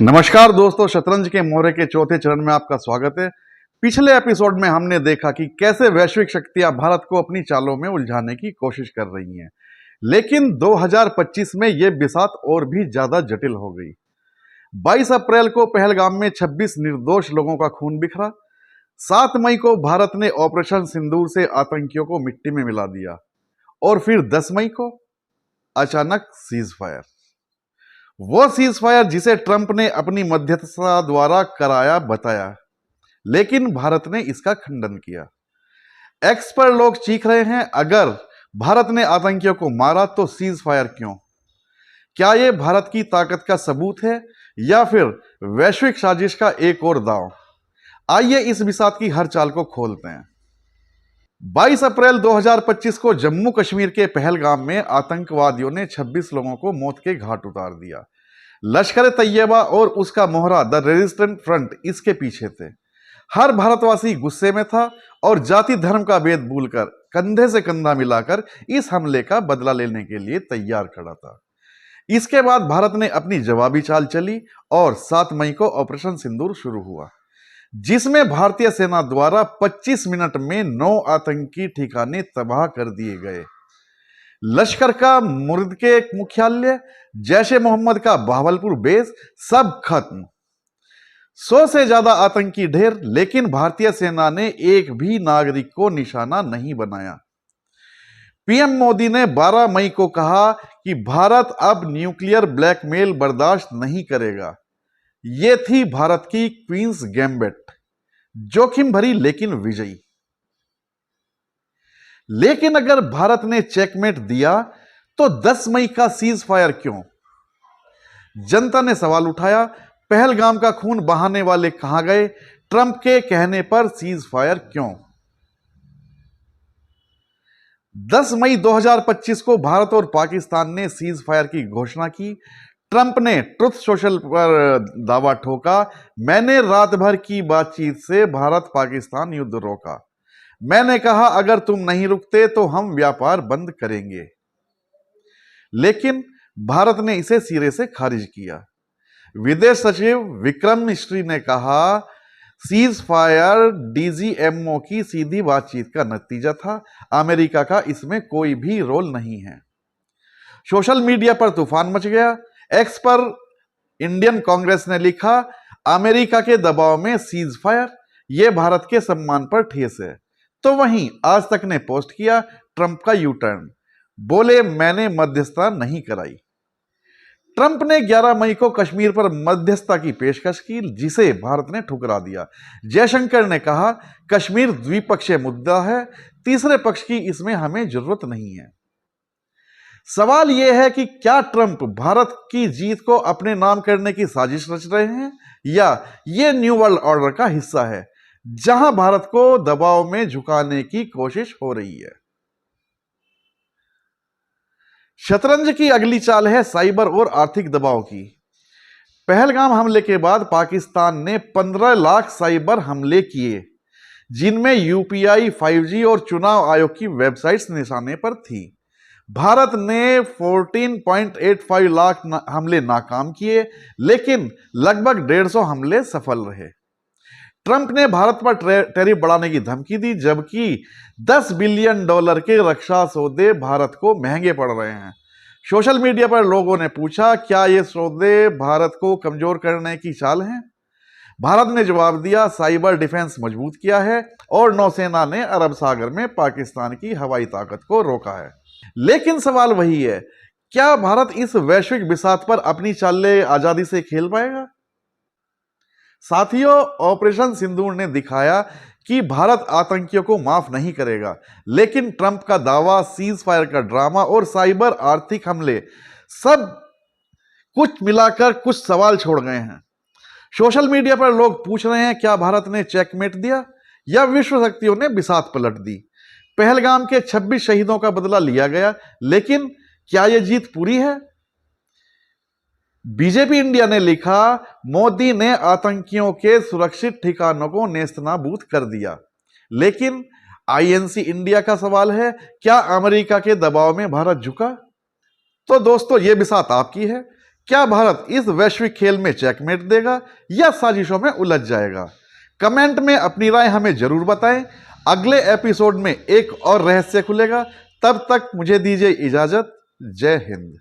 नमस्कार दोस्तों, शतरंज के मोहरे के चौथे चरण में आपका स्वागत है। पिछले एपिसोड में हमने देखा कि कैसे वैश्विक शक्तियां भारत को अपनी चालों में उलझाने की कोशिश कर रही हैं, लेकिन 2025 में यह बिसात और भी ज्यादा जटिल हो गई। 22 अप्रैल को पहलगाम में 26 निर्दोष लोगों का खून बिखरा। 7 मई को भारत ने ऑपरेशन सिंदूर से आतंकियों को मिट्टी में मिला दिया और फिर 10 मई को अचानक सीज फायर, वो सीज फायर जिसे ट्रंप ने अपनी मध्यस्थता द्वारा कराया बताया, लेकिन भारत ने इसका खंडन किया। एक्स पर लोग चीख रहे हैं, अगर भारत ने आतंकियों को मारा तो सीज फायर क्यों? क्या यह भारत की ताकत का सबूत है या फिर वैश्विक साजिश का एक और दांव? आइए इस बिसात की हर चाल को खोलते हैं। 22 अप्रैल 2025 को जम्मू कश्मीर के पहलगाम में आतंकवादियों ने 26 लोगों को मौत के घाट उतार दिया। लश्कर तैयबा और उसका मोहरा द रेजिस्टेंट फ्रंट इसके पीछे थे। हर भारतवासी गुस्से में था और जाति धर्म का भेद भूलकर कंधे से कंधा मिलाकर इस हमले का बदला लेने के लिए तैयार खड़ा था। इसके बाद भारत ने अपनी जवाबी चाल चली और 7 मई को ऑपरेशन सिंदूर शुरू हुआ, जिसमें भारतीय सेना द्वारा 25 मिनट में 9 आतंकी ठिकाने तबाह कर दिए गए। लश्कर का मुर्द के मुख्यालय, जैश-ए मोहम्मद का बहावलपुर बेस, सब खत्म। 100 से ज्यादा आतंकी ढेर, लेकिन भारतीय सेना ने एक भी नागरिक को निशाना नहीं बनाया। पीएम मोदी ने 12 मई को कहा कि भारत अब न्यूक्लियर ब्लैकमेल बर्दाश्त नहीं करेगा। यह थी भारत की क्वींस गैम्बिट, जोखिम भरी लेकिन विजयी। लेकिन अगर भारत ने चेकमेट दिया तो 10 मई का सीज फायर क्यों? जनता ने सवाल उठाया, पहलगाम का खून बहाने वाले कहां गए? ट्रंप के कहने पर सीज फायर क्यों? 10 मई 2025 को भारत और पाकिस्तान ने सीज फायर की घोषणा की। ट्रंप ने ट्रुथ सोशल पर दावा ठोका, मैंने रात भर की बातचीत से भारत पाकिस्तान युद्ध रोका। मैंने कहा अगर तुम नहीं रुकते तो हम व्यापार बंद करेंगे। लेकिन भारत ने इसे सिरे से खारिज किया। विदेश सचिव विक्रम मिस्री ने कहा, सीज फायर डीजीएमओ की सीधी बातचीत का नतीजा था, अमेरिका का इसमें कोई भी रोल नहीं है। सोशल मीडिया पर तूफान मच गया। एक्स पर इंडियन कांग्रेस ने लिखा, अमेरिका के दबाव में सीज फायर, यह भारत के सम्मान पर ठेस है। तो वहीं आज तक ने पोस्ट किया, ट्रंप का यू टर्न, बोले मैंने मध्यस्थता नहीं कराई। ट्रंप ने 11 मई को कश्मीर पर मध्यस्थता की पेशकश की, जिसे भारत ने ठुकरा दिया। जयशंकर ने कहा, कश्मीर द्विपक्षीय मुद्दा है, तीसरे पक्ष की इसमें हमें जरूरत नहीं है। सवाल यह है कि क्या ट्रंप भारत की जीत को अपने नाम करने की साजिश रच रहे हैं या यह न्यू वर्ल्ड ऑर्डर का हिस्सा है, जहां भारत को दबाव में झुकाने की कोशिश हो रही है। शतरंज की अगली चाल है साइबर और आर्थिक दबाव की। पहलगाम हमले के बाद पाकिस्तान ने 15 लाख साइबर हमले किए, जिनमें यूपीआई, 5G और चुनाव आयोग की वेबसाइट्स निशाने पर थी। भारत ने 14.85 लाख हमले नाकाम किए, लेकिन लगभग 150 हमले सफल रहे। ट्रंप ने भारत पर टैरिफ बढ़ाने की धमकी दी, जबकि $10 बिलियन के रक्षा सौदे भारत को महंगे पड़ रहे हैं। सोशल मीडिया पर लोगों ने पूछा, क्या ये सौदे भारत को कमजोर करने की चाल हैं? भारत ने जवाब दिया, साइबर डिफेंस मजबूत किया है और नौसेना ने अरब सागर में पाकिस्तान की हवाई ताकत को रोका है। लेकिन सवाल वही है, क्या भारत इस वैश्विक बिसात पर अपनी चालें आजादी से खेल पाएगा? साथियों, ऑपरेशन सिंदूर ने दिखाया कि भारत आतंकियों को माफ नहीं करेगा, लेकिन ट्रंप का दावा, सीज फायर का ड्रामा और साइबर आर्थिक हमले सब कुछ मिलाकर कुछ सवाल छोड़ गए हैं। सोशल मीडिया पर लोग पूछ रहे हैं, क्या भारत ने चेकमेट दिया या विश्व शक्तियों ने बिसात पलट दी? पहलगाम के 26 शहीदों का बदला लिया गया, लेकिन क्या यह जीत पूरी है? बीजेपी इंडिया ने लिखा, मोदी ने आतंकियों के सुरक्षित ठिकानों को नेस्तनाबूद कर दिया। लेकिन आईएनसी इंडिया का सवाल है, क्या अमेरिका के दबाव में भारत झुका? तो दोस्तों, यह बिसात आपकी है। क्या भारत इस वैश्विक खेल में चेकमेट देगा या साजिशों में उलझ जाएगा? कमेंट में अपनी राय हमें जरूर बताएं। अगले एपिसोड में एक और रहस्य खुलेगा। तब तक मुझे दीजिए इजाजत। जय हिंद।